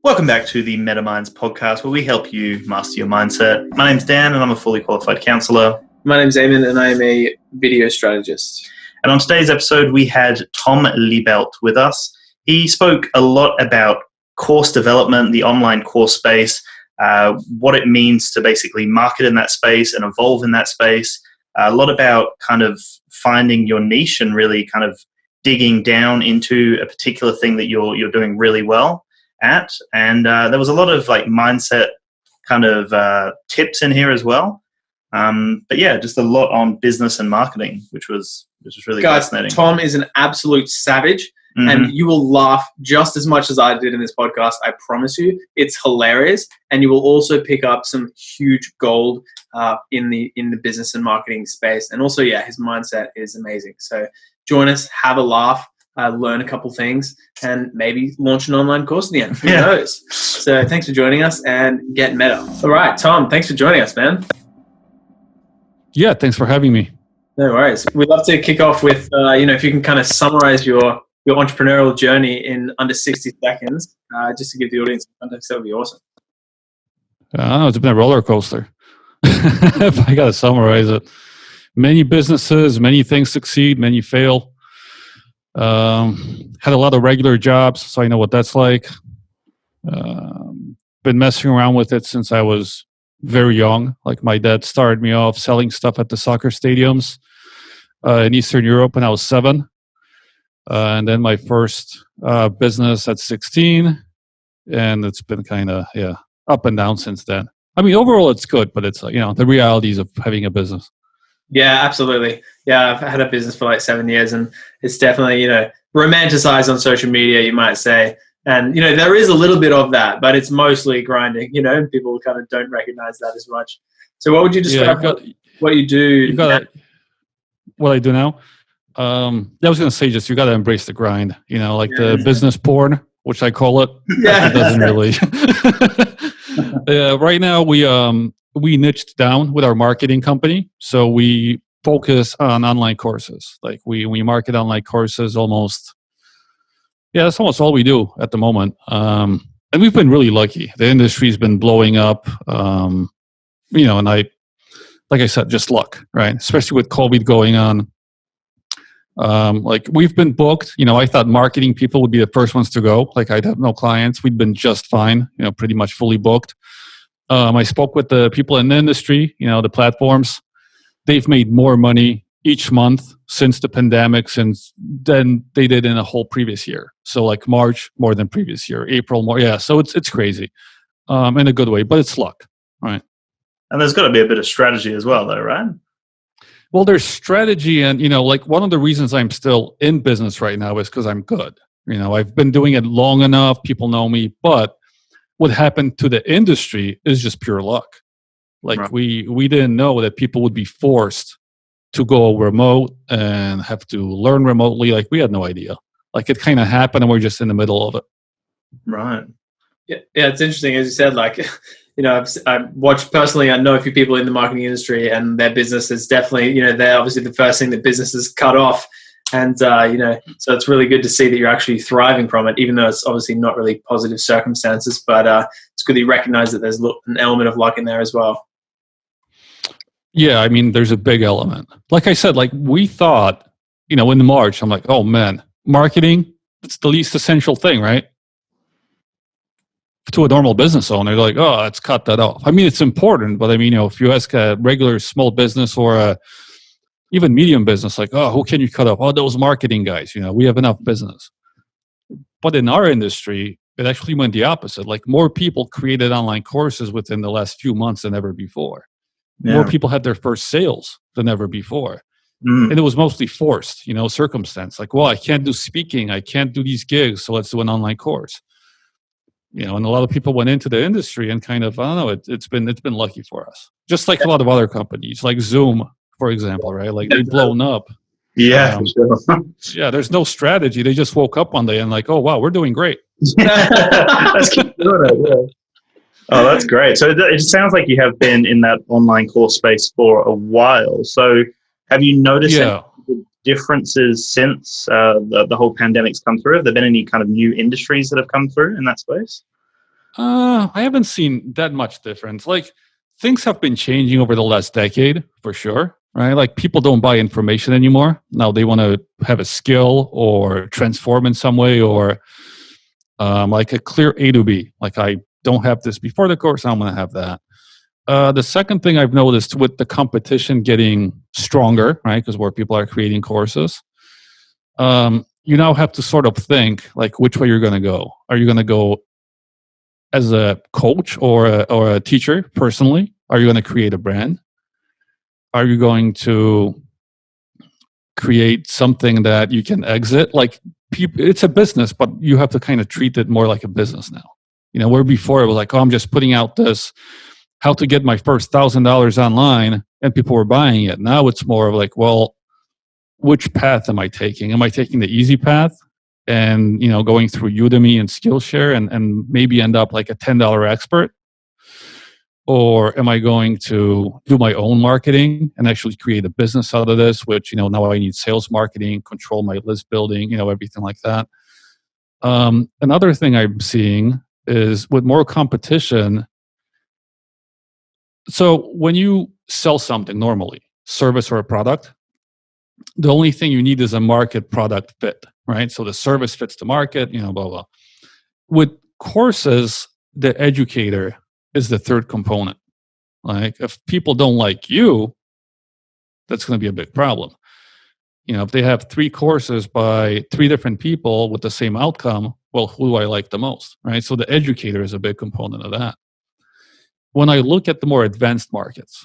Welcome back to the MetaMinds podcast, where we help you master your mindset. My name's Dan, and I'm a fully qualified counselor. My name's Eamon, and I am a video strategist. And on today's episode, we had Tom Libelt with us. He spoke a lot about course development, the online course space, what it means to basically market in that space and evolve in that space. A lot about kind of finding your niche and really kind of digging down into a particular thing that you're doing really well at. And there was a lot of like mindset kind of tips in here as well. But yeah, just a lot on business and marketing, which was really fascinating. Tom is an absolute savage, and you will laugh just as much as I did in this podcast. I promise you, it's hilarious, and you will also pick up some huge gold in the business and marketing space. And also, yeah, his mindset is amazing. So join us, have a laugh, learn a couple things, and maybe launch an online course at the end. Who knows? So thanks for joining us, and get meta. All right, Tom, thanks for joining us, man. Yeah, thanks for having me. No worries. We'd love to kick off with, if you can kind of summarize your entrepreneurial journey in under 60 seconds, just to give the audience context, that would be awesome. It's been a roller coaster. If I got to summarize it. Many businesses, many things succeed, many fail. Had a lot of regular jobs, so I know what that's like. Been messing around with it since I was very young. Like my dad started me off selling stuff at the soccer stadiums in Eastern Europe when I was 7. And then my first business at 16. And it's been kind of, up and down since then. I mean, overall it's good, but it's, the realities of having a business. Yeah, absolutely. Yeah, I've had a business for like 7 years, and it's definitely, romanticized on social media, you might say. And, there is a little bit of that, but it's mostly grinding, and people kind of don't recognize that as much. So what would you describe what you do? What I do now? I was going to say you got to embrace the grind, the business porn, which I call it. Yeah. It doesn't really. Right now, we niched down with our marketing company. So we focus on online courses. Like we market online courses almost. Yeah, that's almost all we do at the moment. And we've been really lucky. The industry's been blowing up, and like I said, just luck, right? Especially with COVID going on. Like we've been booked. I thought marketing people would be the first ones to go. Like I'd have no clients. We'd been just fine, pretty much fully booked. I spoke with the people in the industry, the platforms. They've made more money each month since the pandemic, since then they did in a whole previous year. So like March more than previous year, April more. Yeah, so it's crazy, in a good way, but it's luck, right? And there's got to be a bit of strategy as well, though, right? Well, there's strategy, and like one of the reasons I'm still in business right now is because I'm good. I've been doing it long enough. People know me, but what happened to the industry is just pure luck. Like right. we didn't know that people would be forced to go remote and have to learn remotely. Like we had no idea. Like it kind of happened and we're just in the middle of it. Right. Yeah, it's interesting. As you said, like, I've watched personally, I know a few people in the marketing industry, and their business is definitely, they're obviously the first thing that businesses cut off. And, so it's really good to see that you're actually thriving from it, even though it's obviously not really positive circumstances, but it's good that you recognize that there's an element of luck in there as well. Yeah, I mean, there's a big element. Like I said, like we thought, in March, I'm like, oh man, marketing, it's the least essential thing, right? To a normal business owner, they're like, oh, let's cut that off. I mean, it's important, but I mean, if you ask a regular small business or a even medium business, like, oh, who can you cut off? Oh, those marketing guys, we have enough business. But in our industry, it actually went the opposite. Like more people created online courses within the last few months than ever before. Yeah. More people had their first sales than ever before. And it was mostly forced, circumstance. Like, well, I can't do speaking. I can't do these gigs. So let's do an online course. And a lot of people went into the industry and kind of, I don't know, it's been lucky for us. Just like a lot of other companies, like Zoom, for example, right? Like they've blown up. Yeah. Yeah, there's no strategy. They just woke up one day and like, oh, wow, we're doing great. Let's keep doing it. Yeah. Oh, that's great. So it any like you have been in that online course space for a while. So have you noticed any differences since the whole pandemic's come through? Have there been any kind of new industries that have come through in that space? I haven't seen that much difference. Like, things have been changing over the last decade, for sure, right? Like, people don't buy information anymore. Now they want to have a skill or transform in some way, or like a clear A to B. Like, I don't have this before the course, I'm going to have that. The second thing I've noticed with the competition getting stronger, right, because more people are creating courses, you now have to sort of think like which way you're going to go. Are you going to go as a coach or a teacher personally? Are you going to create a brand? Are you going to create something that you can exit? Like, it's a business, but you have to kind of treat it more like a business now. You know, where before it was like, oh, I'm just putting out this how to get my first $1,000 online, and people were buying it. Now it's more of like, well, which path am I taking? Am I taking the easy path and, you know, going through Udemy and Skillshare and maybe end up like a $10 expert? Or am I going to do my own marketing and actually create a business out of this, which, you know, now I need sales marketing, control my list building, you know, everything like that. Another thing I'm seeing is with more competition. So when you sell something normally, service or a product, the only thing you need is a market product fit, right? So the service fits the market, you know, blah, blah. With courses, the educator is the third component. Like, if people don't like you, that's going to be a big problem. You know, if they have 3 courses by 3 different people with the same outcome, well, who do I like the most, right? So the educator is a big component of that. When I look at the more advanced markets,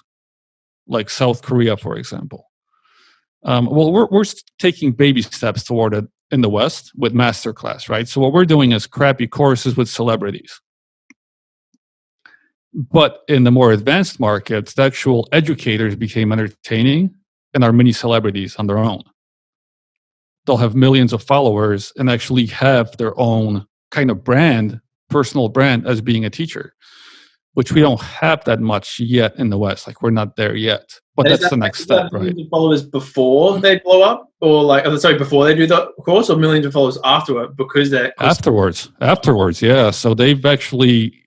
like South Korea, for example, well, we're taking baby steps toward it in the West with Masterclass, right? So what we're doing is crappy courses with celebrities. But in the more advanced markets, the actual educators became entertaining and are mini celebrities on their own. They'll have millions of followers and actually have their own kind of brand, personal brand, as being a teacher, which we don't have that much yet in the West. Like, we're not there yet. But that's the next step, right? Millions of followers before they blow up, or like, before they do the course, or millions of followers afterward because they're afterwards, yeah. So they've actually,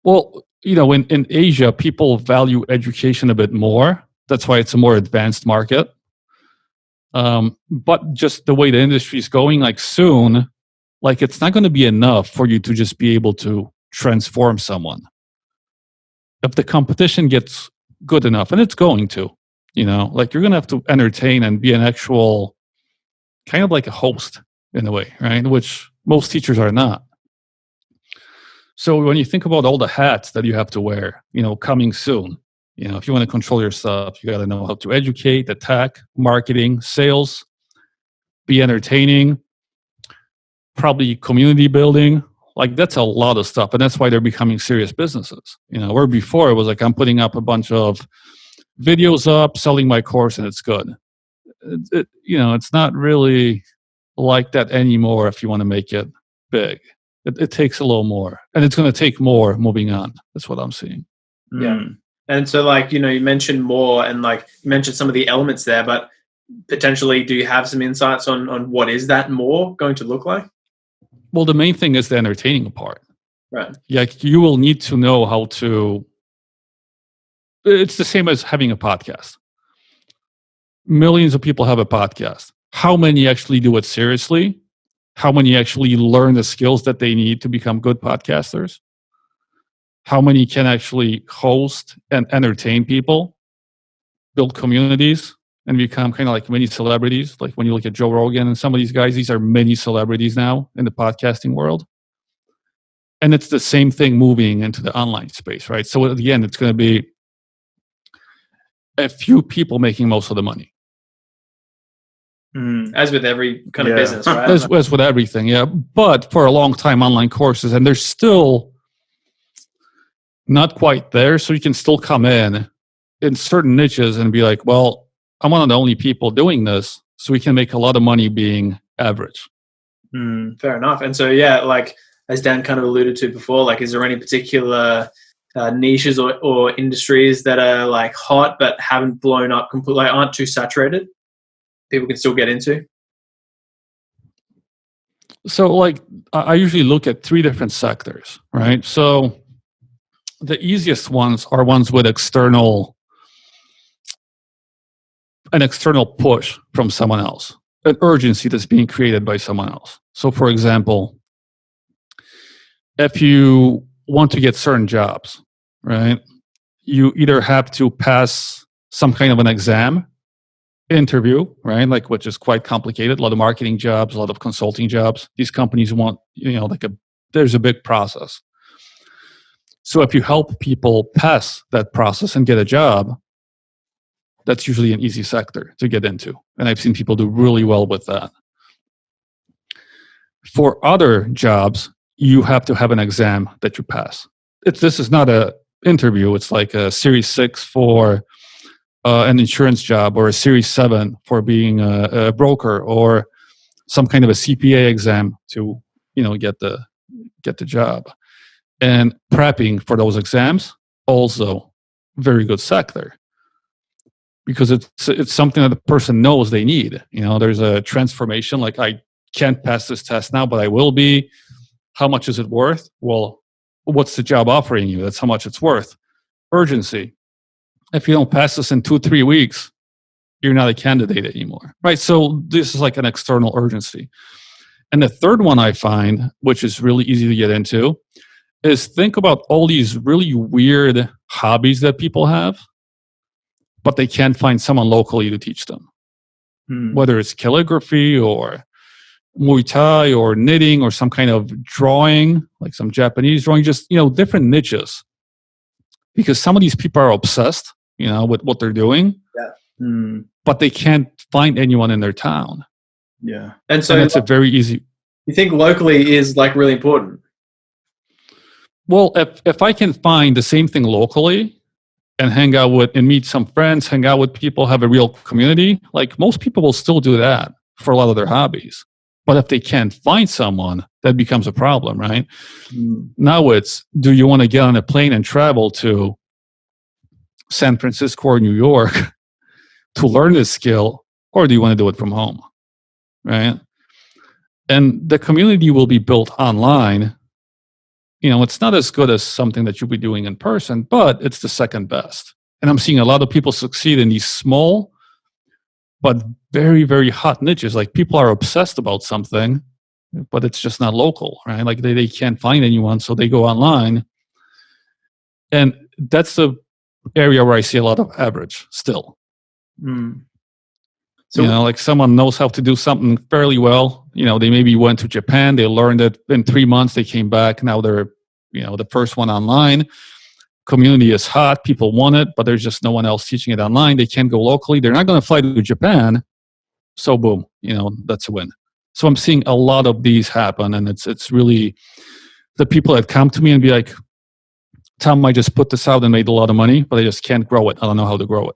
well, you know, in Asia, people value education a bit more. That's why it's a more advanced market. But just the way the industry is going, like, soon, like, it's not going to be enough for you to just be able to transform someone. If the competition gets good enough, and it's going to, you know, like, you're going to have to entertain and be an actual kind of like a host in a way, right? Which most teachers are not. So when you think about all the hats that you have to wear, you know, coming soon, you know, if you want to control your stuff, you got to know how to educate, attack, marketing, sales, be entertaining, probably community building. Like, that's a lot of stuff. And that's why they're becoming serious businesses. You know, where before it was like, I'm putting up a bunch of videos up, selling my course, and it's good. You know, it's not really like that anymore if you want to make it big. It takes a little more. And it's going to take more moving on. That's what I'm seeing. Yeah. And so, like, you know, you mentioned more, and like you mentioned some of the elements there, but potentially, do you have some insights on what is that more going to look like? Well, the main thing is the entertaining part. Right. Like, you will need to know how to, it's the same as having a podcast. Millions of people have a podcast. How many actually do it seriously? How many actually learn the skills that they need to become good podcasters? How many can actually host and entertain people, build communities, and become kind of like mini celebrities? Like, when you look at Joe Rogan and some of these guys, these are mini celebrities now in the podcasting world. And it's the same thing moving into the online space, right? So again, it's going to be a few people making most of the money. As with every kind of business, right? As with everything, yeah. But for a long time, online courses, and they're still not quite there. So you can still come in certain niches and be like, well, I'm one of the only people doing this, so we can make a lot of money being average. Fair enough. And so, yeah, like, as Dan kind of alluded to before, like, is there any particular niches or industries that are like hot but haven't blown up completely, like, aren't too saturated, people can still get into? So like I usually look at 3 different sectors, right? So the easiest ones are ones with an external push from someone else, an urgency that's being created by someone else. So for example, if you want to get certain jobs, right, you either have to pass some kind of an exam, interview, right, like which is quite complicated, a lot of marketing jobs, a lot of consulting jobs. These companies want, there's a big process. So if you help people pass that process and get a job, that's usually an easy sector to get into. And I've seen people do really well with that. For other jobs, you have to have an exam that you pass. This is not an interview. It's like a Series 6 for an insurance job, or a Series 7 for being a broker, or some kind of a CPA exam to get the job. And prepping for those exams, also very good sector, because it's something that the person knows they need. There's a transformation, like I can't pass this test now, but I will be. How much is it worth? Well, what's the job offering you? That's how much it's worth. Urgency. If you don't pass this in 2-3 weeks, you're not a candidate anymore, right? So this is like an external urgency. And the third one I find, which is really easy to get into, is think about all these really weird hobbies that people have, but they can't find someone locally to teach them. Whether it's calligraphy or Muay Thai or knitting or some kind of drawing, like some Japanese drawing, just, different niches. Because some of these people are obsessed, with what they're doing, but they can't find anyone in their town. Yeah. And so it's a very easy. You think locally is like really important? Well, if I can find the same thing locally and hang out with and meet some friends, hang out with people, have a real community, like most people will still do that for a lot of their hobbies. But if they can't find someone, that becomes a problem, right? Now it's, do you want to get on a plane and travel to San Francisco or New York to learn this skill, or do you want to do it from home, right? And the community will be built online. It's not as good as something that you'll be doing in person, but it's the second best. And I'm seeing a lot of people succeed in these small but very, very hot niches. Like people are obsessed about something, but it's just not local, right? Like they can't find anyone, so they go online. And that's the area where I see a lot of average still. So, like someone knows how to do something fairly well. They maybe went to Japan, they learned it in 3 months, they came back. Now they're, the first one online. Community is hot, people want it, but there's just no one else teaching it online. They can't go locally. They're not going to fly to Japan. So boom, that's a win. So I'm seeing a lot of these happen, and it's really the people that come to me and be like, Tom, I just put this out and made a lot of money, but I just can't grow it. I don't know how to grow it.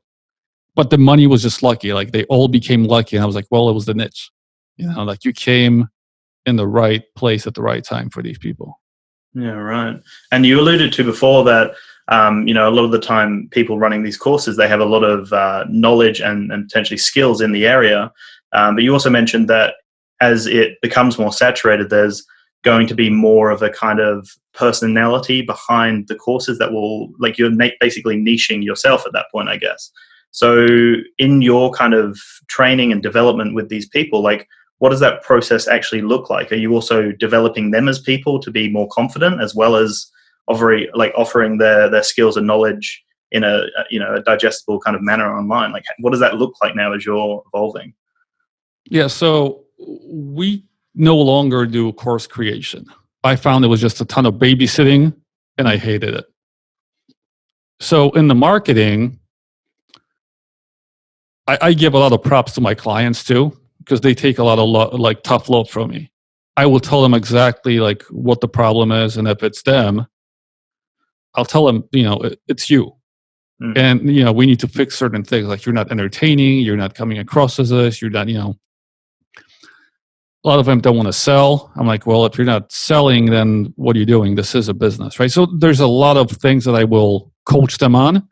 But the money was just lucky. Like they all became lucky. And I was like, well, it was the niche. Like you came in the right place at the right time for these people. Yeah, right. And you alluded to before that, a lot of the time people running these courses, they have a lot of knowledge and potentially skills in the area. But you also mentioned that as it becomes more saturated, there's going to be more of a kind of personality behind the courses that will, like you're basically niching yourself at that point, I guess. So in your kind of training and development with these people, like what does that process actually look like? Are you also developing them as people to be more confident, as well as offering their skills and knowledge in a digestible kind of manner online? Like what does that look like now as you're evolving? Yeah, so we no longer do course creation. I found it was just a ton of babysitting and I hated it. So in the marketing, I give a lot of props to my clients too, because they take a lot of tough love from me. I will tell them exactly like what the problem is, and if it's them, I'll tell them, it's you. And, we need to fix certain things. Like you're not entertaining, you're not coming across as this, you're not, a lot of them don't want to sell. I'm like, well, if you're not selling, then what are you doing? This is a business, right? So there's a lot of things that I will coach them on.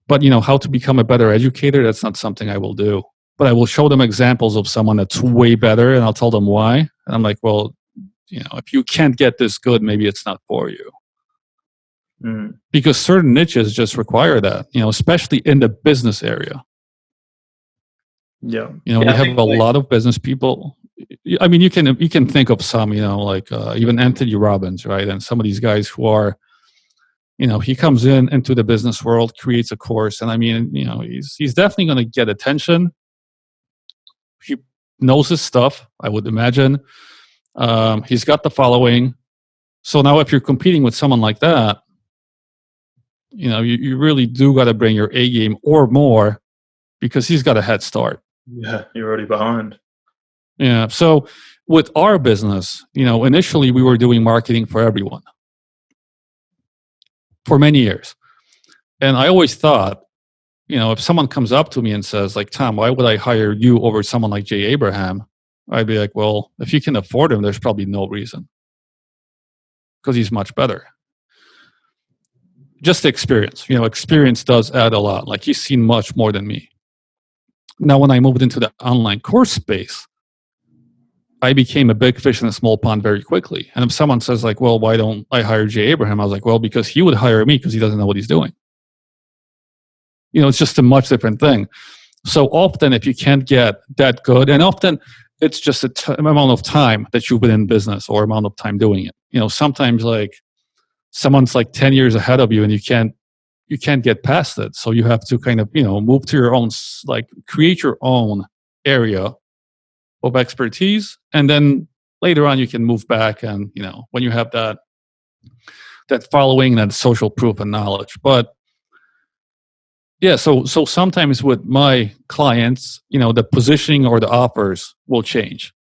But, how to become a better educator, that's not something I will do. but I will show them examples of someone that's way better, and I'll tell them why. And I'm like, well, if you can't get this good, maybe it's not for you. Because certain niches just require that, especially in the business area. Yeah. We have a lot of business people. I mean, you can think of some, like even Anthony Robbins, right? And some of these guys who are, he comes into the business world, creates a course, and I mean, he's definitely going to get attention. He knows his stuff, I would imagine. He's got the following. So now if you're competing with someone like that, you really do got to bring your A game or more, because he's got a head start. Yeah, you're already behind. Yeah. So with our business, initially we were doing marketing for everyone for many years. And I always thought, if someone comes up to me and says, like, Tom, why would I hire you over someone like Jay Abraham? I'd be like, well, if you can afford him, there's probably no reason, because he's much better. Just experience. Experience does add a lot. Like, he's seen much more than me. Now, when I moved into the online course space, I became a big fish in a small pond very quickly. And if someone says, like, well, why don't I hire Jay Abraham? I was like, well, because he would hire me because he doesn't know what he's doing. It's just a much different thing. So often, if you can't get that good, and often it's just amount of time that you've been in business or amount of time doing it. Sometimes like someone's like 10 years ahead of you and you can't get past it. So you have to kind of, move to your own, like create your own area of expertise. And then later on you can move back and, when you have that following, that social proof and knowledge. But yeah, so sometimes with my clients, the positioning or the offers will change.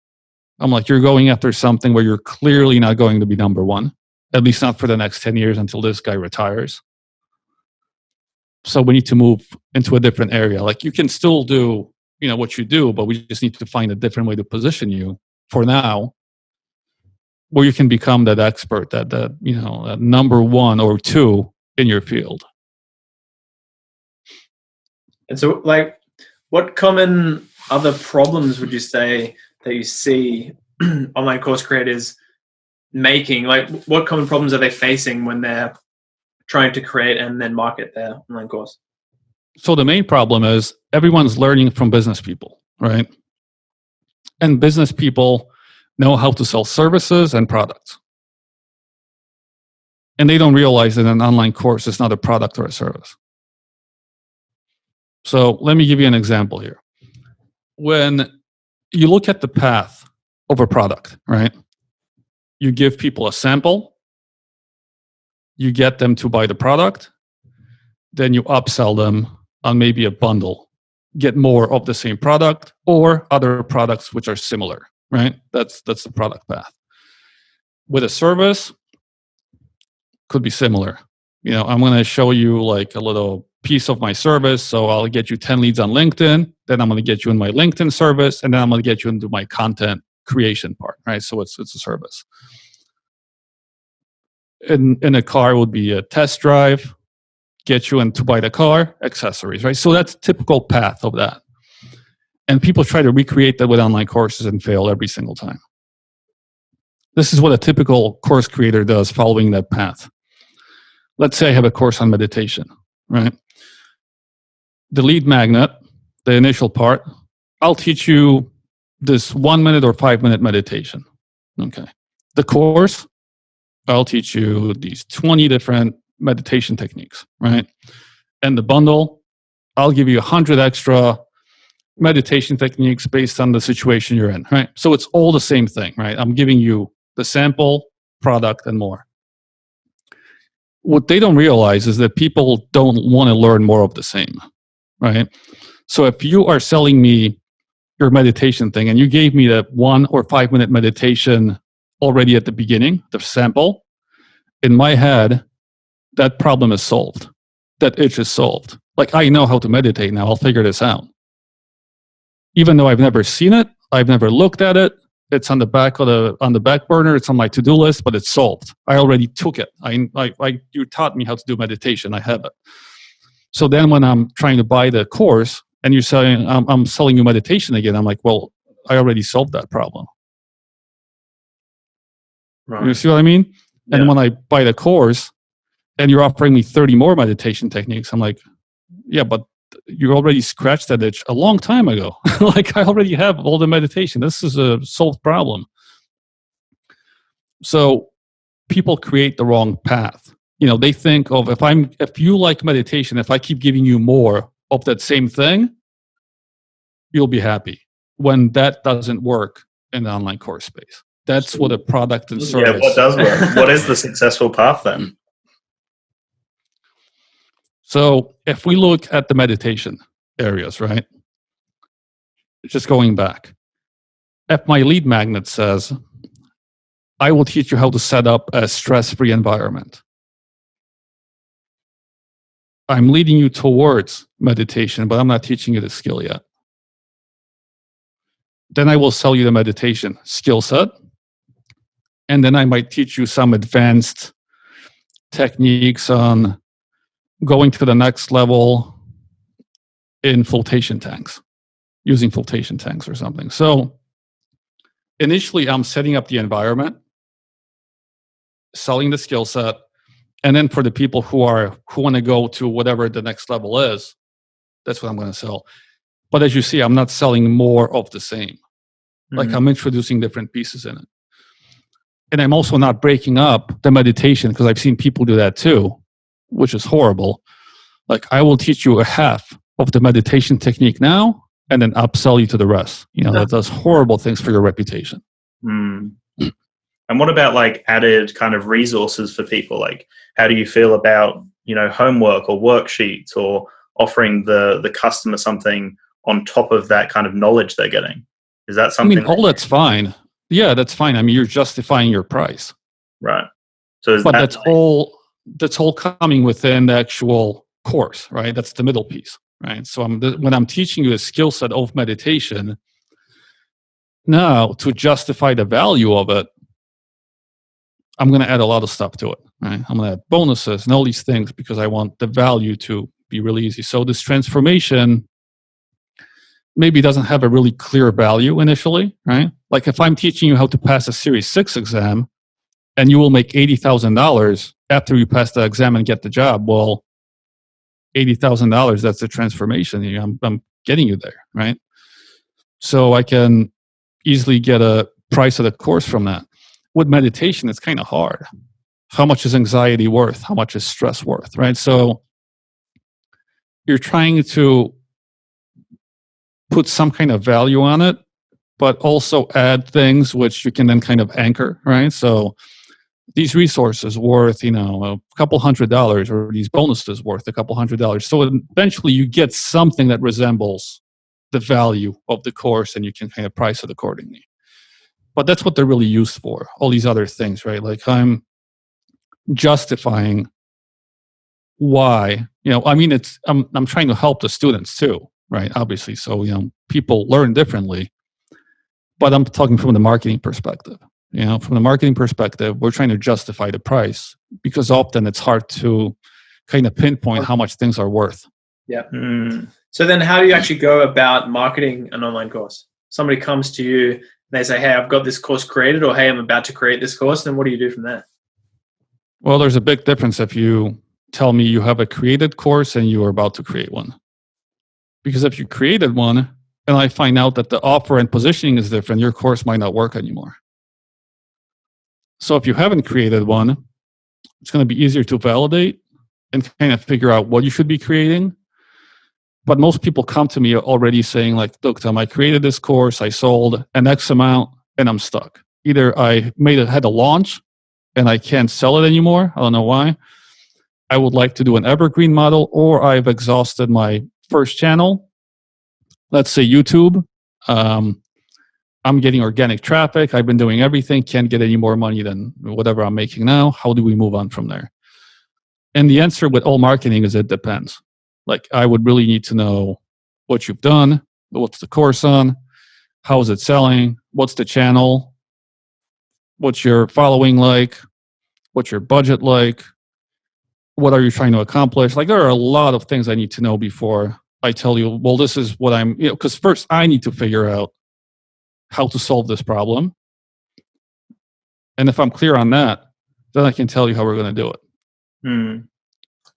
I'm like, you're going after something where you're clearly not going to be number one, at least not for the next 10 years until this guy retires. So we need to move into a different area. Like, you can still do, what you do, but we just need to find a different way to position you for now, where you can become that expert, that number one or two in your field. And so, like, what common other problems would you say that you see online course creators making? Like, what common problems are they facing when they're trying to create and then market their online course? So the main problem is everyone's learning from business people, right? And business people know how to sell services and products. And they don't realize that an online course is not a product or a service. So let me give you an example here. When you look at the path of a product, right? You give people a sample, you get them to buy the product, then you upsell them on maybe a bundle, get more of the same product or other products which are similar, right? That's the product path. With a service, could be similar. I'm going to show you like a little piece of my service. So I'll get you 10 leads on LinkedIn. Then I'm going to get you in my LinkedIn service. And then I'm going to get you into my content creation part, right? So it's a service. In a car would be a test drive, get you in to buy the car, accessories, right? So that's typical path of that. And people try to recreate that with online courses and fail every single time. This is what a typical course creator does following that path. Let's say I have a course on meditation, right? The lead magnet, the initial part, I'll teach you this 1 minute or 5 minute meditation. Okay. The course, I'll teach you these 20 different meditation techniques, right? And the bundle, I'll give you 100 extra meditation techniques based on the situation you're in, right? So it's all the same thing, right? I'm giving you the sample, product, and more. What they don't realize is that people don't want to learn more of the same, right? So if you are selling me your meditation thing and you gave me that 1 or 5 minute meditation already at the beginning, the sample, in my head, that problem is solved. That itch is solved. Like, I know how to meditate now. I'll figure this out. Even though I've never seen it, I've never looked at it. It's on the back burner. It's on my to-do list, but it's solved. I already took it. You taught me how to do meditation. I have it. So then when I'm trying to buy the course, and you're saying, I'm selling you meditation again. I'm like, well, I already solved that problem. Right. You see what I mean? Yeah. And when I buy the course and you're offering me 30 more meditation techniques, I'm like, yeah, but you already scratched that itch a long time ago. Like, I already have all the meditation. This is a solved problem. So people create the wrong path. They think of, if you like meditation, if I keep giving you more of that same thing, you'll be happy. When that doesn't work in the online course space. That's what a product and service. Yeah, what does work? What is the successful path then? So if we look at the meditation areas, right? Just going back. If my lead magnet says, I will teach you how to set up a stress-free environment, I'm leading you towards meditation, but I'm not teaching you the skill yet. Then I will sell you the meditation skill set. And then I might teach you some advanced techniques on going to the next level in flotation tanks, using flotation tanks or something. So initially, I'm setting up the environment, selling the skill set, and then for the people who want to go to whatever the next level is, that's what I'm going to sell. But as you see, I'm not selling more of the same. Mm-hmm. Like, I'm introducing different pieces in it. And I'm also not breaking up the meditation, because I've seen people do that too, which is horrible. Like, I will teach you a half of the meditation technique now, and then upsell you to the rest. That does horrible things for your reputation. Mm. And what about like added kind of resources for people? Like, how do you feel about, homework or worksheets, or offering the customer something on top of that kind of knowledge they're getting? Is that something? That's fine. Yeah, that's fine. You're justifying your price. Right. So that's all coming within the actual course, right? That's the middle piece, right? So when I'm teaching you a skill set of meditation, now to justify the value of it, I'm going to add a lot of stuff to it, right? I'm going to add bonuses and all these things because I want the value to be really easy. So this transformation maybe doesn't have a really clear value initially, right? Like, if I'm teaching you how to pass a Series 6 exam and you will make $80,000 after you pass the exam and get the job, well, $80,000, that's the transformation. I'm getting you there, right? So I can easily get a price of the course from that. With meditation, it's kind of hard. How much is anxiety worth? How much is stress worth, right? So you're trying to put some kind of value on it, but also add things which you can then kind of anchor, right? So these resources worth, a couple $100, or these bonuses worth a couple $100. So eventually you get something that resembles the value of the course, and you can kind of price it accordingly. But that's what they're really used for, all these other things, right? Like, I'm justifying why, I'm trying to help the students too, right? Obviously. So, people learn differently, but I'm talking from the marketing perspective. From the marketing perspective, we're trying to justify the price, because often it's hard to kind of pinpoint how much things are worth. Yeah. So then how do you actually go about marketing an online course? Somebody comes to you and they say, hey, I've got this course created, or hey, I'm about to create this course. Then what do you do from there? Well, there's a big difference if you tell me you have a created course and you are about to create one. Because if you created one and I find out that the offer and positioning is different, your course might not work anymore. So if you haven't created one, it's going to be easier to validate and kind of figure out what you should be creating. But most people come to me already saying, like, look, Tom, I created this course, I sold an X amount, and I'm stuck. Either I had a launch and I can't sell it anymore. I don't know why. I would like to do an evergreen model, or I've exhausted my first channel. Let's say YouTube. I'm getting organic traffic. I've been doing everything. Can't get any more money than whatever I'm making now. How do we move on from there? And the answer with all marketing is it depends. Like, I would really need to know what you've done, what's the course on, how is it selling, what's the channel, what's your following like, what's your budget like, what are you trying to accomplish? Like, there are a lot of things I need to know before I tell you, well, this is what I'm, because first I need to figure out how to solve this problem. And if I'm clear on that, then I can tell you how we're going to do it. Hmm.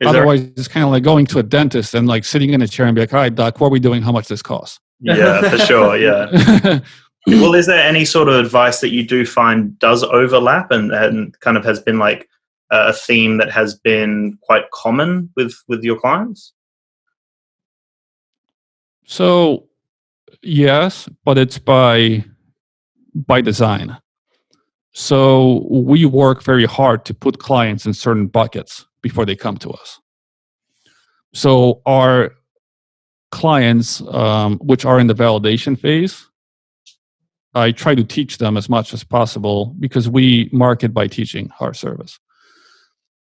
Otherwise, it's kind of like going to a dentist and like sitting in a chair and be like, all right, doc, what are we doing? How much this costs? Yeah, for sure. Yeah. Well, is there any sort of advice that you do find does overlap and kind of has been like a theme that has been quite common with your clients? So yes, but it's by design. So we work very hard to put clients in certain buckets before they come to us. So our clients, which are in the validation phase, I try to teach them as much as possible because we market by teaching our service.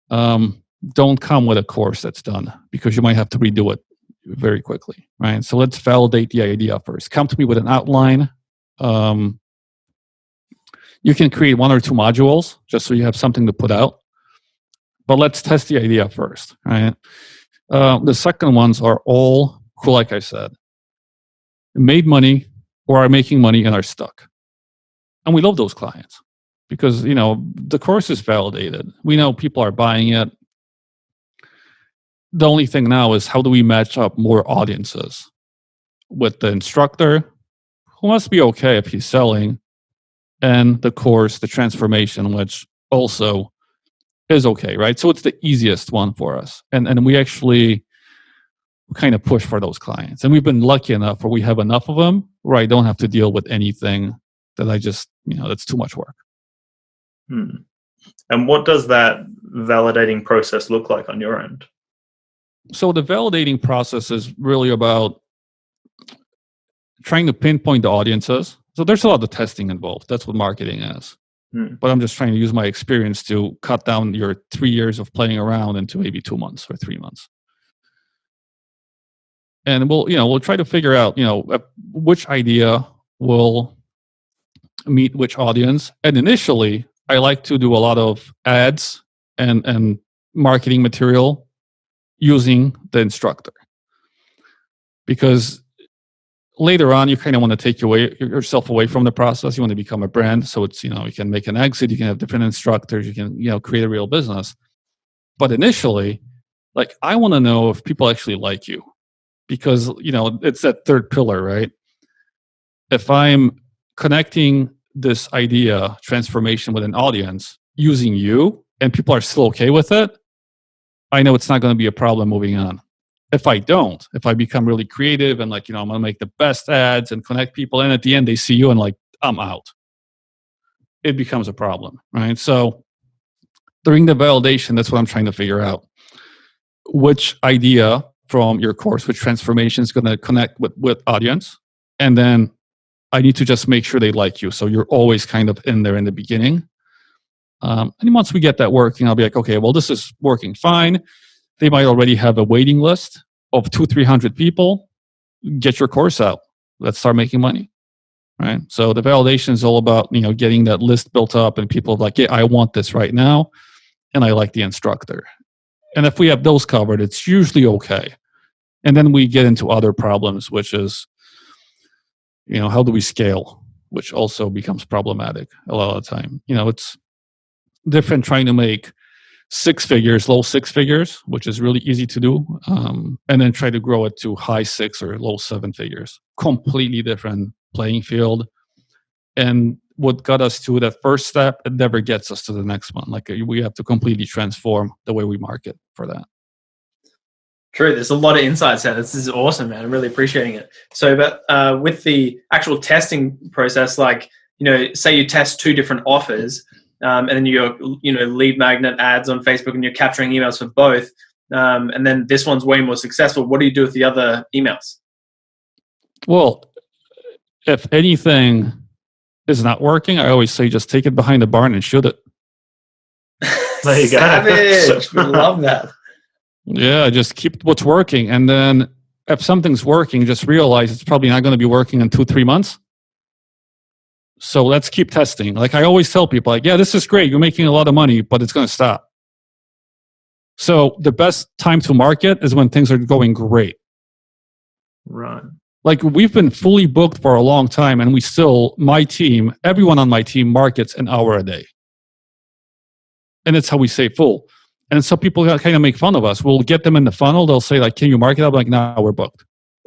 Don't come with a course that's done because you might have to redo it very quickly, right? So let's validate the idea first. Come to me with an outline. You can create 1 or 2 modules just so you have something to put out. But let's test the idea first, right? The second ones are all who, like I said, made money or are making money and are stuck. And we love those clients because, the course is validated. We know people are buying it. The only thing now is how do we match up more audiences with the instructor, who must be okay if he's selling, and the course, the transformation, which also is okay, right? So it's the easiest one for us. And we actually kind of push for those clients. And we've been lucky enough where we have enough of them where I don't have to deal with anything that I just, that's too much work. And what does that validating process look like on your end? So the validating process is really about trying to pinpoint the audiences. So there's a lot of testing involved. That's what marketing is. But I'm just trying to use my experience to cut down your 3 years of playing around into maybe 2 months or 3 months. And we'll try to figure out, which idea will meet which audience. And initially, I like to do a lot of ads and marketing material using the instructor. Because later on, you kind of want to take yourself away from the process. You want to become a brand. So it's, you can make an exit. You can have different instructors. You can, create a real business. But initially, like, I want to know if people actually like you. Because, it's that third pillar, right? If I'm connecting this idea, transformation with an audience using you, and people are still okay with it, I know it's not going to be a problem moving on. If I don't, if I become really creative and I'm going to make the best ads and connect people, and at the end they see you and I'm out, it becomes a problem, right? So during the validation, that's what I'm trying to figure out. Which idea from your course, which transformation is going to connect with audience, and then I need to just make sure they like you. So you're always kind of in there in the beginning. And once we get that working, I'll be like, okay, well, this is working fine. They might already have a waiting list of 200-300 people. Get your course out. Let's start making money, right? So the validation is all about, getting that list built up and people like, yeah, I want this right now. And I like the instructor. And if we have those covered, it's usually okay. And then we get into other problems, which is, how do we scale, which also becomes problematic a lot of the time. It's different trying to make 6 figures, low 6 figures, which is really easy to do, and then try to grow it to high 6 or low 7 figures. Completely different playing field. And what got us to that first step, it never gets us to the next one. Like, we have to completely transform the way we market for that. True. There's a lot of insights there. This is awesome, man. I'm really appreciating it. So, but with the actual testing process, say you test 2 different offers, and then you're, lead magnet ads on Facebook, and you're capturing emails for both, and then this one's way more successful. What do you do with the other emails? Well, if anything is not working, I always say just take it behind the barn and shoot it. There you go. Savage. We love that. Yeah, just keep what's working. And then if something's working, just realize it's probably not going to be working in 2-3 months. So let's keep testing. Like I always tell people, yeah, this is great. You're making a lot of money, but it's going to stop. So the best time to market is when things are going great. Right. Like we've been fully booked for a long time, and we still, my team, everyone on my team markets an hour a day. And that's how we stay full. And some people kind of make fun of us. We'll get them in the funnel. They'll say like, can you market? I'm like, no, we're booked.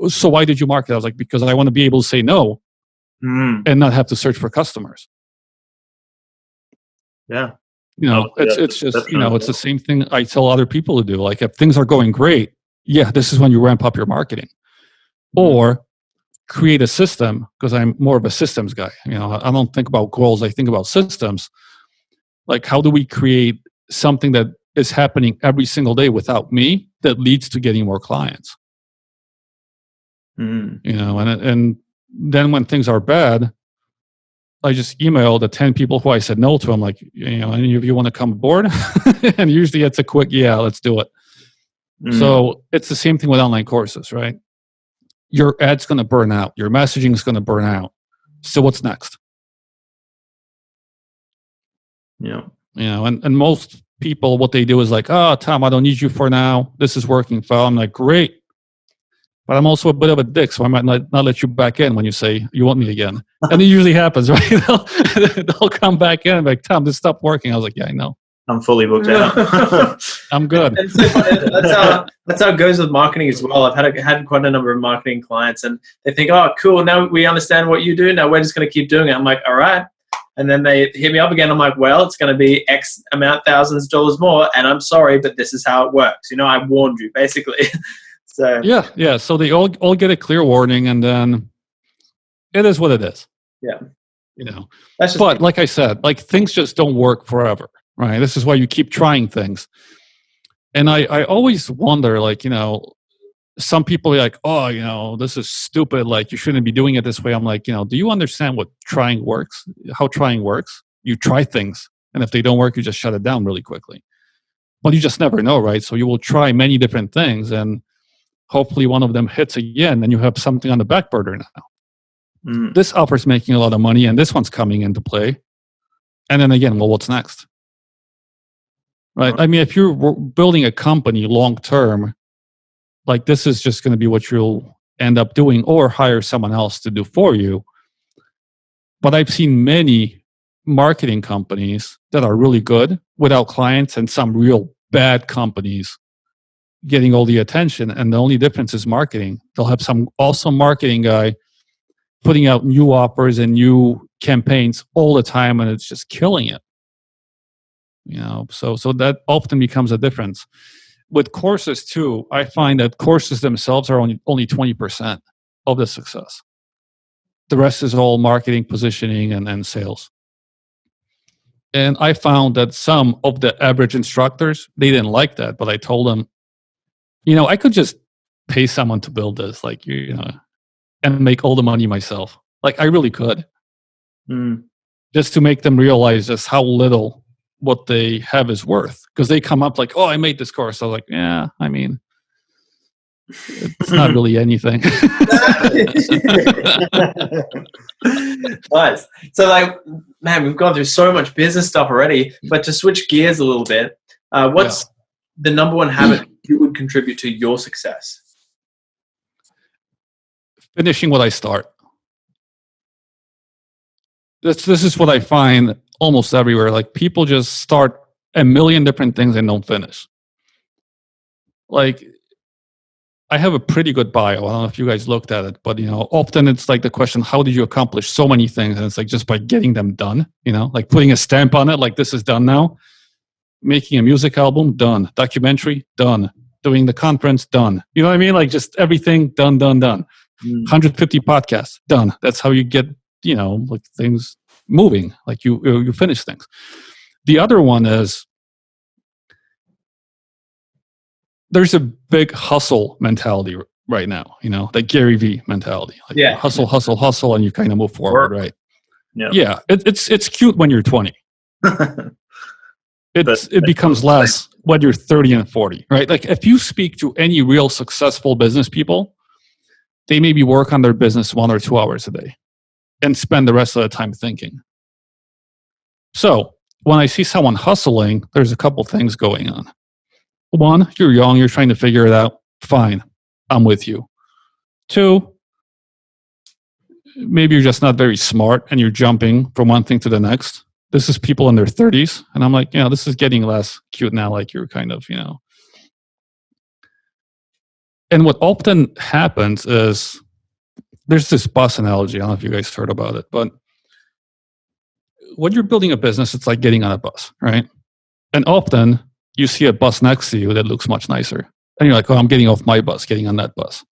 So why did you market? I was like, because I want to be able to say no and not have to search for customers. Yeah. You know, it's just, you know, it's the same thing I tell other people to do. Like if things are going great, yeah, this is when you ramp up your marketing. Or create a system, because I'm more of a systems guy. You know, I don't think about goals, I think about systems. Like how do we create something that is happening every single day without me that leads to getting more clients? You know, and then when things are bad, I just email the 10 people who I said no to. I'm like, you know, any of you want to come aboard? And usually it's a quick, yeah, let's do it. So it's the same thing with online courses, right? Your ad's going to burn out. Your messaging is going to burn out. So what's next? Yeah. You know, and most people, what they do is like, oh, Tom, I don't need you for now. This is working fine. I'm like, great. But I'm also a bit of a dick, so I might not let you back in when you say you want me again. And it usually happens, right? They'll come back in and be like, Tom, this stopped working. I was like, yeah, I know. I'm fully booked out. I'm good. That's how it goes with marketing as well. I've had quite a number of marketing clients, and they think, oh, cool, now we understand what you do. Now we're just going to keep doing it. I'm like, all right. And then they hit me up again. I'm like, well, it's going to be X amount, thousands of dollars more. And I'm sorry, but this is how it works. You know, I warned you, basically. So yeah. So they all get a clear warning, and then it is what it is. Yeah. You know, but like I said, like things just don't work forever, right? This is why you keep trying things. And I always wonder, like, you know, some people are like, oh, you know, this is stupid. Like, you shouldn't be doing it this way. I'm like, you know, do you understand what trying works? How trying works? You try things, and if they don't work, you just shut it down really quickly. But you just never know, right? So you will try many different things, and hopefully one of them hits again, and you have something on the back burner now. This offer's making a lot of money, and this one's coming into play. And then again, well, what's next? Right? I mean, if you're building a company long term, like this is just going to be what you'll end up doing, or hire someone else to do for you. But I've seen many marketing companies that are really good without clients, and some real bad companies getting all the attention. And the only difference is marketing. They'll have some awesome marketing guy putting out new offers and new campaigns all the time, and it's just killing it. You know, so that often becomes a difference. With courses too, I find that courses themselves are only 20% of the success. The rest is all marketing, positioning, and sales. And I found that some of the average instructors, they didn't like that, but I told them, you know, I could just pay someone to build this, like, you know, and make all the money myself. Like, I really could. Just to make them realize just how little what they have is worth. Because they come up like, oh, I made this course. I was like, yeah, I mean, it's not really anything. Nice. So, like, man, we've gone through so much business stuff already, but to switch gears a little bit, what's the number one habit you would contribute to your success? Finishing what I start. This is what I find almost everywhere. Like, people just start a million different things and don't finish. Like, I have a pretty good bio. I don't know if you guys looked at it, but, you know, often it's like the question, how did you accomplish so many things? And it's like, just by getting them done, you know, like putting a stamp on it, like this is done now. Making a music album, done. Documentary, done. Doing the conference, done. You know what I mean? Like, just everything done. 150 podcasts, done. That's how you get, you know, like things moving. Like you finish things. The other one is, there's a big hustle mentality right now, you know, like Gary V mentality. Like hustle, and you kind of move forward, right? Yeah. It's cute when you're 20. It becomes less when you're 30 and 40, right? Like, if you speak to any real successful business people, they maybe work on their business 1 or 2 hours a day and spend the rest of the time thinking. So when I see someone hustling, there's a couple things going on. One, you're young, you're trying to figure it out. Fine, I'm with you. Two, maybe you're just not very smart and you're jumping from one thing to the next. This is people in their 30s. And I'm like, this is getting less cute now. Like you're kind of, And what often happens is there's this bus analogy. I don't know if you guys heard about it, but when you're building a business, it's like getting on a bus, right? And often you see a bus next to you that looks much nicer. And you're like, oh, I'm getting off my bus, getting on that bus.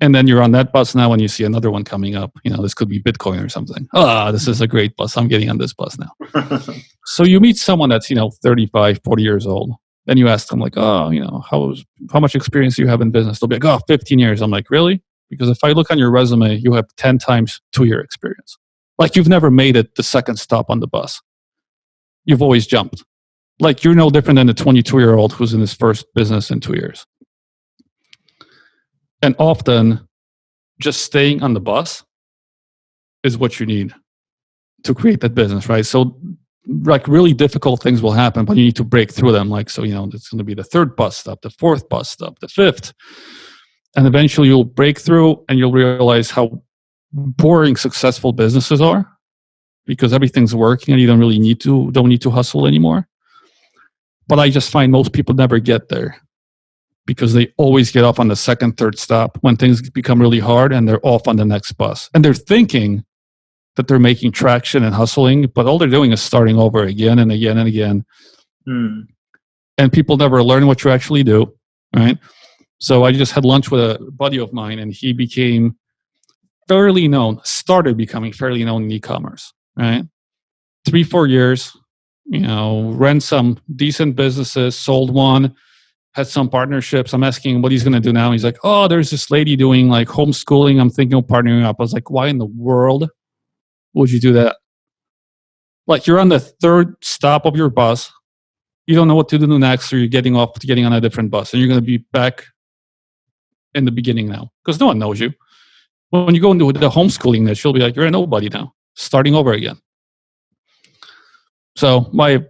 And then you're on that bus now and you see another one coming up. This could be Bitcoin or something. This is a great bus. I'm getting on this bus now. So you meet someone that's, 35, 40 years old. Then you ask them like, how much experience do you have in business? They'll be like, 15 years. I'm like, really? Because if I look on your resume, you have 10 times 2-year experience. Like you've never made it the second stop on the bus. You've always jumped. Like you're no different than the 22-year-old who's in his first business in 2 years. And often, just staying on the bus is what you need to create that business, right? So, like really difficult things will happen, but you need to break through them. Like, so, it's going to be the third bus stop, the fourth bus stop, the fifth. And eventually you'll break through and you'll realize how boring successful businesses are because everything's working and you don't need to hustle anymore. But I just find most people never get there, because they always get off on the second, third stop when things become really hard and they're off on the next bus. And they're thinking that they're making traction and hustling, but all they're doing is starting over again and again and again. And people never learn what you actually do, right? So I just had lunch with a buddy of mine and he started becoming fairly known in e-commerce, right? 3-4 years, ran some decent businesses, sold one, had some partnerships. I'm asking him what he's going to do now. He's like, there's this lady doing like homeschooling. I'm thinking of partnering up. I was like, why in the world would you do that? Like you're on the third stop of your bus. You don't know what to do next, or you're getting on a different bus, and you're going to be back in the beginning now because no one knows you. When you go into the homeschooling niche, you'll be like, you're a nobody now, starting over again. So my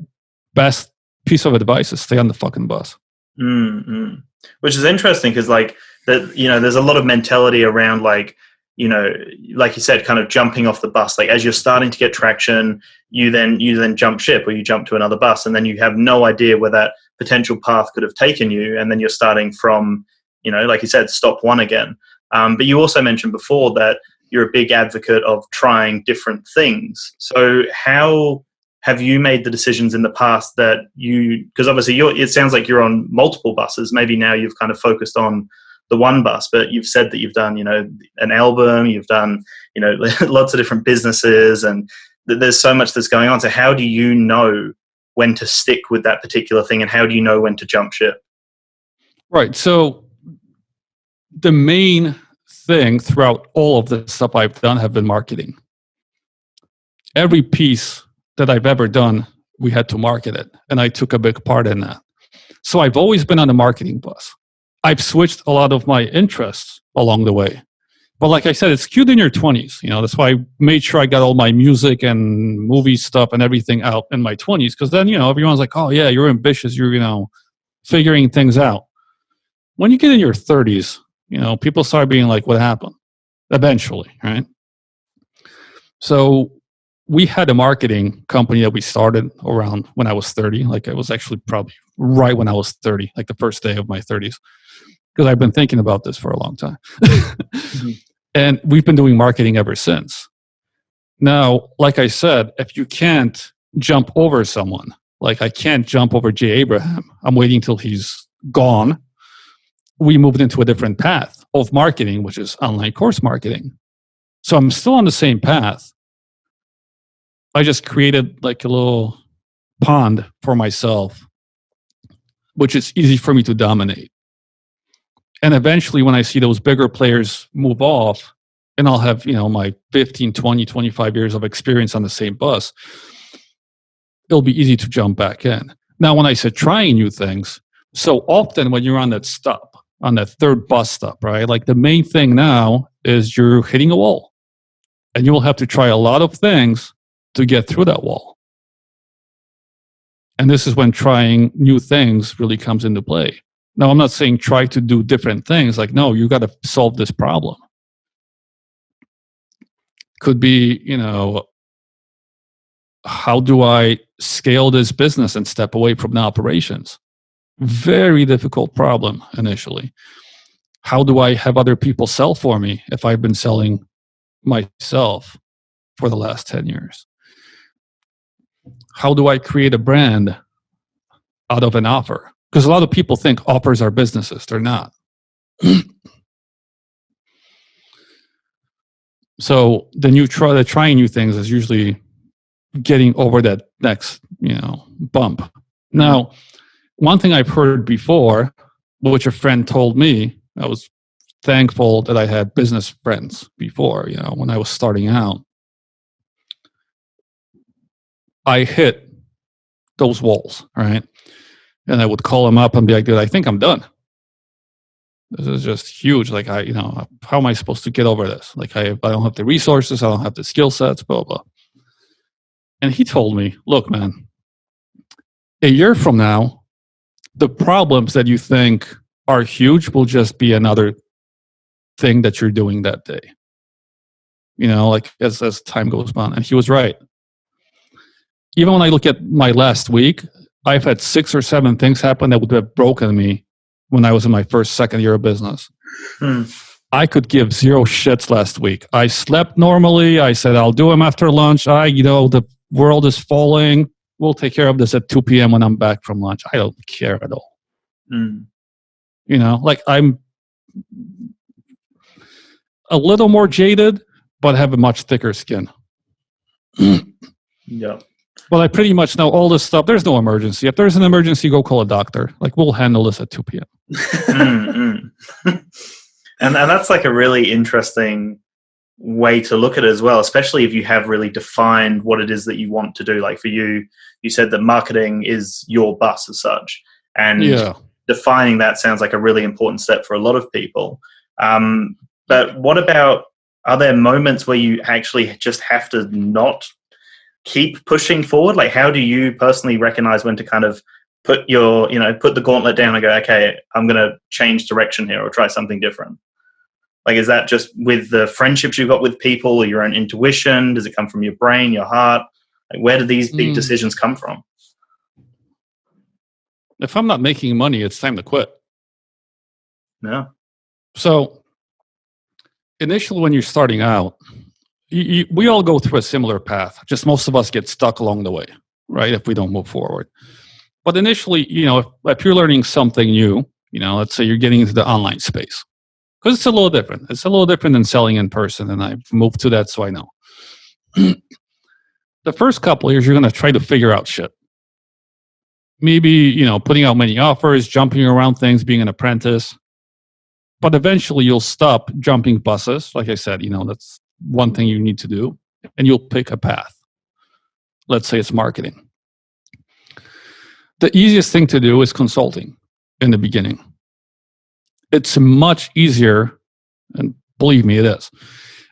best piece of advice is stay on the fucking bus. Mm-hmm. Which is interesting because like that, there's a lot of mentality around like you said, kind of jumping off the bus. Like as you're starting to get traction, you then jump ship or you jump to another bus, and then you have no idea where that potential path could have taken you, and then you're starting from like you said, stop one again. But you also mentioned before that you're a big advocate of trying different things. So how have you made the decisions in the past that because obviously it sounds like you're on multiple buses. Maybe now you've kind of focused on the one bus, but you've said that you've done, an album, you've done, lots of different businesses, and there's so much that's going on. So how do you know when to stick with that particular thing, and how do you know when to jump ship? Right. So the main thing throughout all of the stuff I've done have been marketing. Every piece that I've ever done, we had to market it. And I took a big part in that. So I've always been on the marketing bus. I've switched a lot of my interests along the way. But like I said, it's skewed in your 20s. That's why I made sure I got all my music and movie stuff and everything out in my 20s. Because then, everyone's like, oh yeah, you're ambitious. You're, figuring things out. When you get in your 30s, people start being like, what happened? Eventually, right? So we had a marketing company that we started around when I was 30. Like it was actually probably right when I was 30, like the first day of my 30s, because I've been thinking about this for a long time. Mm-hmm. And we've been doing marketing ever since. Now, like I said, if you can't jump over someone, like I can't jump over Jay Abraham, I'm waiting till he's gone. We moved into a different path of marketing, which is online course marketing. So I'm still on the same path. I just created like a little pond for myself, which is easy for me to dominate. And eventually when I see those bigger players move off, and I'll have, my 15, 20, 25 years of experience on the same bus, it'll be easy to jump back in. Now, when I said trying new things, so often when you're on that stop, on that third bus stop, right? Like the main thing now is you're hitting a wall, and you will have to try a lot of things to get through that wall. And this is when trying new things really comes into play. Now, I'm not saying try to do different things. Like, no, you got to solve this problem. Could be, how do I scale this business and step away from the operations? Very difficult problem initially. How do I have other people sell for me if I've been selling myself for the last 10 years? How do I create a brand out of an offer? Because a lot of people think offers are businesses. They're not. So trying new things is usually getting over that next, bump. Now, one thing I've heard before, which a friend told me, I was thankful that I had business friends before, when I was starting out. I hit those walls, right? And I would call them up and be like, dude, I think I'm done. This is just huge. Like, how am I supposed to get over this? Like, I don't have the resources. I don't have the skill sets, blah, blah. And he told me, look, man, a year from now, the problems that you think are huge will just be another thing that you're doing that day. Like as time goes on. And he was right. Even when I look at my last week, I've had 6 or 7 things happen that would have broken me when I was in my second year of business. I could give 0 shits last week. I slept normally. I said, I'll do them after lunch. The world is falling. We'll take care of this at 2 p.m. when I'm back from lunch. I don't care at all. Like I'm a little more jaded, but have a much thicker skin. Yeah. But I pretty much know all this stuff. There's no emergency. If there's an emergency, go call a doctor. Like, we'll handle this at 2 p.m. And that's like a really interesting way to look at it as well, especially if you have really defined what it is that you want to do. Like for you, you said that marketing is your bus as such. And defining that sounds like a really important step for a lot of people. But what about, are there moments where you actually just have to not keep pushing forward? Like, how do you personally recognize when to kind of put the gauntlet down and go, okay, I'm going to change direction here or try something different? Like, is that just with the friendships you've got with people or your own intuition? Does it come from your brain, your heart? Like, where do these big decisions come from? If I'm not making money, it's time to quit. Yeah. So initially when you're starting out, we all go through a similar path. Just most of us get stuck along the way, right? If we don't move forward. But initially, if you're learning something new, let's say you're getting into the online space, because it's a little different. It's a little different than selling in person, and I've moved to that, so I know. The first couple of years, you're going to try to figure out shit. Maybe, putting out many offers, jumping around things, being an apprentice. But eventually, you'll stop jumping buses. Like I said, that's one thing you need to do, and you'll pick a path. Let's say it's marketing. The easiest thing to do is consulting in the beginning. It's much easier, and believe me, it is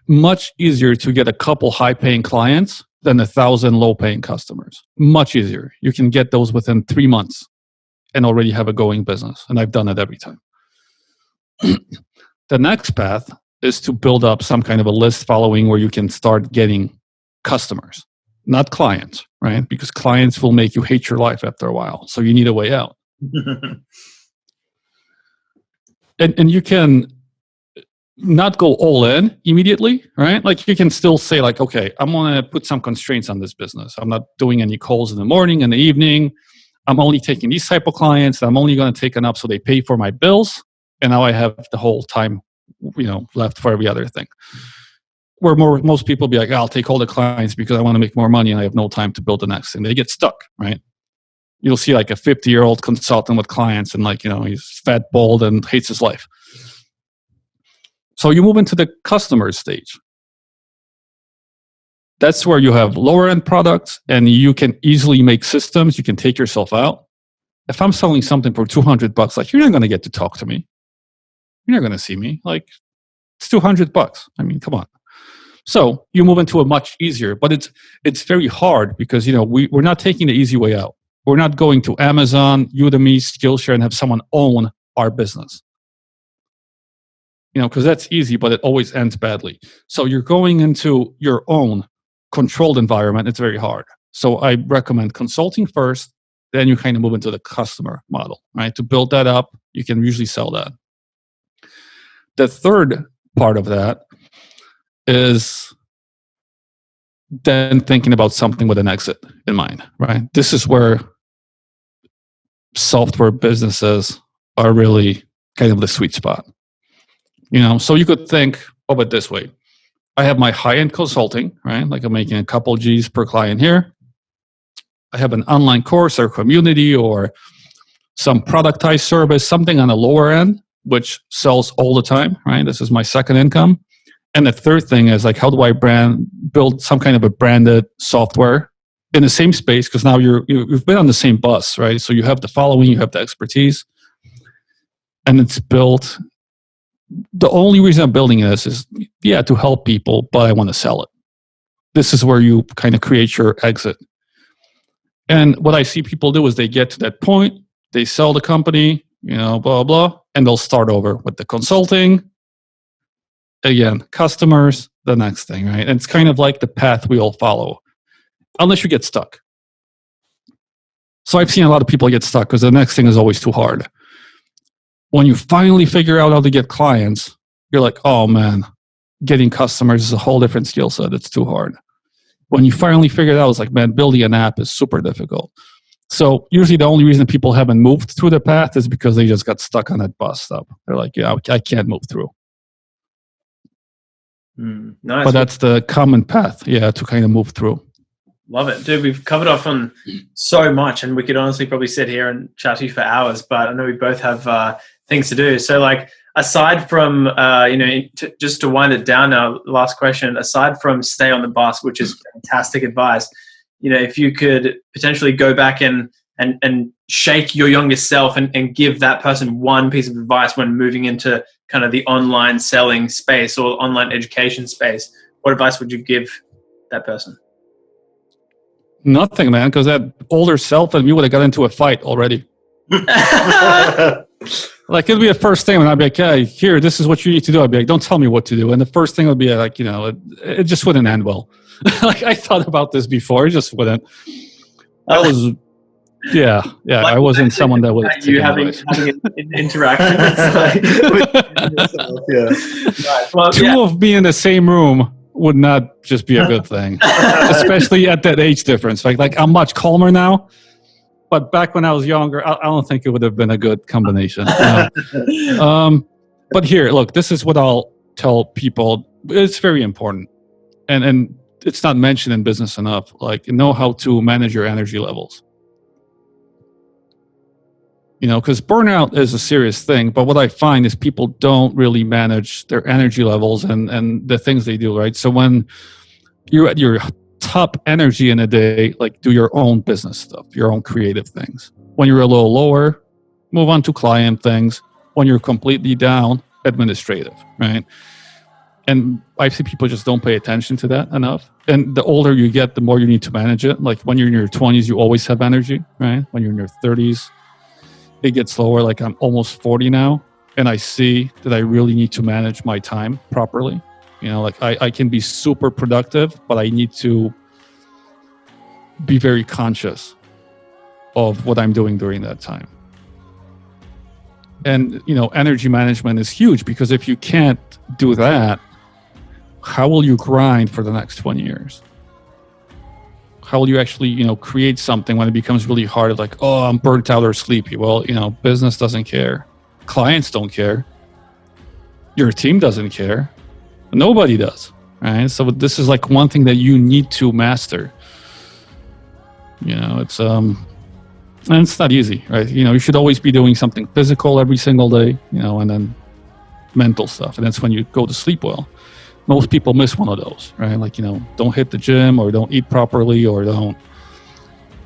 much easier to get a couple high-paying clients than 1,000 low-paying customers. Much easier. You can get those within 3 months and already have a going business, and I've done it every time. The next path is to build up some kind of a list following where you can start getting customers, not clients, right? Because clients will make you hate your life after a while. So you need a way out. And you can not go all in immediately, right? Like you can still say like, okay, I'm going to put some constraints on this business. I'm not doing any calls in the morning and the evening. I'm only taking these type of clients. I'm only going to take enough so they pay for my bills. And now I have the whole time, left for every other thing. Where most people be like, I'll take all the clients because I want to make more money and I have no time to build the next thing. They get stuck, right? You'll see like a 50-year-old consultant with clients and he's fat, bald, and hates his life. So you move into the customer stage. That's where you have lower end products and you can easily make systems. You can take yourself out. If I'm selling something for $200, like you're not going to get to talk to me. You're not going to see me. Like it's $200. I mean, come on. So you move into a much easier, but it's very hard because we're not taking the easy way out. We're not going to Amazon, Udemy, Skillshare, and have someone own our business. Because that's easy, but it always ends badly. So you're going into your own controlled environment. It's very hard. So I recommend consulting first, then you kind of move into the customer model, right? To build that up, you can usually sell that. The third part of that is then thinking about something with an exit in mind, right? This is where software businesses are really kind of the sweet spot. So you could think of it this way. I have my high-end consulting, right? Like I'm making a couple G's per client here. I have an online course or community or some productized service, something on the lower end, which sells all the time, right? This is my second income. And the third thing is like, how do I build some kind of a branded software in the same space? Because now you've been on the same bus, right? So you have the following, you have the expertise, and it's built. The only reason I'm building this is, to help people, but I want to sell it. This is where you kind of create your exit. And what I see people do is they get to that point, they sell the company, blah, blah, and they'll start over with the consulting. Again, customers, the next thing, right? And it's kind of like the path we all follow, unless you get stuck. So I've seen a lot of people get stuck because the next thing is always too hard. When you finally figure out how to get clients, you're like, oh man, getting customers is a whole different skill set. It's too hard. When you finally figure it out, it's like, man, building an app is super difficult. So usually the only reason people haven't moved through the path is because they just got stuck on that bus stop. They're like, I can't move through. Nice. But that's the common path, to kind of move through. Love it. Dude, we've covered off on so much, and we could honestly probably sit here and chat to you for hours, but I know we both have things to do. So like, aside from, just to wind it down now, last question, aside from stay on the bus, which is fantastic advice, if you could potentially go back and shake your younger self and give that person one piece of advice when moving into kind of the online selling space or online education space, what advice would you give that person? Nothing, man, because that older self and me would have got into a fight already. Like, it'd be the first thing when I'd be like, hey, here, this is what you need to do. I'd be like, don't tell me what to do. And the first thing would be like, it just wouldn't end well. Like, I thought about this before. It just wouldn't. I was, like, I wasn't someone that would. You having an interaction. Two of me in the same room would not just be a good thing, especially at that age difference. Like I'm much calmer now. But back when I was younger, I don't think it would have been a good combination. But here, look, this is what I'll tell people. It's very important. And it's not mentioned in business enough. Like, know how to manage your energy levels. Because burnout is a serious thing. But what I find is people don't really manage their energy levels and the things they do, right? So when you're at your top energy in a day, like, do your own business stuff, your own creative things. When you're a little lower, move on to client things. When you're completely down, administrative, right? And I see people just don't pay attention to that enough. And the older you get, the more you need to manage it. Like, when you're in your 20s, you always have energy, right? When you're in your 30s, it gets lower. Like, I'm almost 40 now, and I see that I really need to manage my time properly. Like, I can be super productive, but I need to be very conscious of what I'm doing during that time. And, energy management is huge, because if you can't do that, how will you grind for the next 20 years? How will you actually, create something when it becomes really hard? Like, oh, I'm burnt out or sleepy. Well, business doesn't care. Clients don't care. Your team doesn't care. Nobody does, right? So this is like one thing that you need to master. It's and it's not easy, right? You should always be doing something physical every single day, and then mental stuff. And that's when you go to sleep well. Most people miss one of those, right? Like, don't hit the gym, or don't eat properly, or don't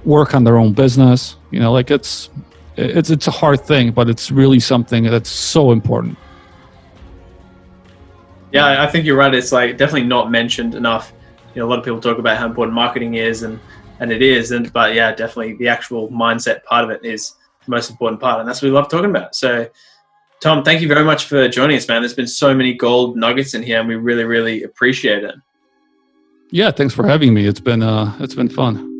work on their own business. Like, it's a hard thing, but it's really something that's so important. Yeah, I think you're right. It's like definitely not mentioned enough. A lot of people talk about how important marketing is, and it is. But yeah, definitely the actual mindset part of it is the most important part, and that's what we love talking about. So Tom, thank you very much for joining us, man. There's been so many gold nuggets in here, and we really, really appreciate it. Yeah, thanks for having me. It's been fun.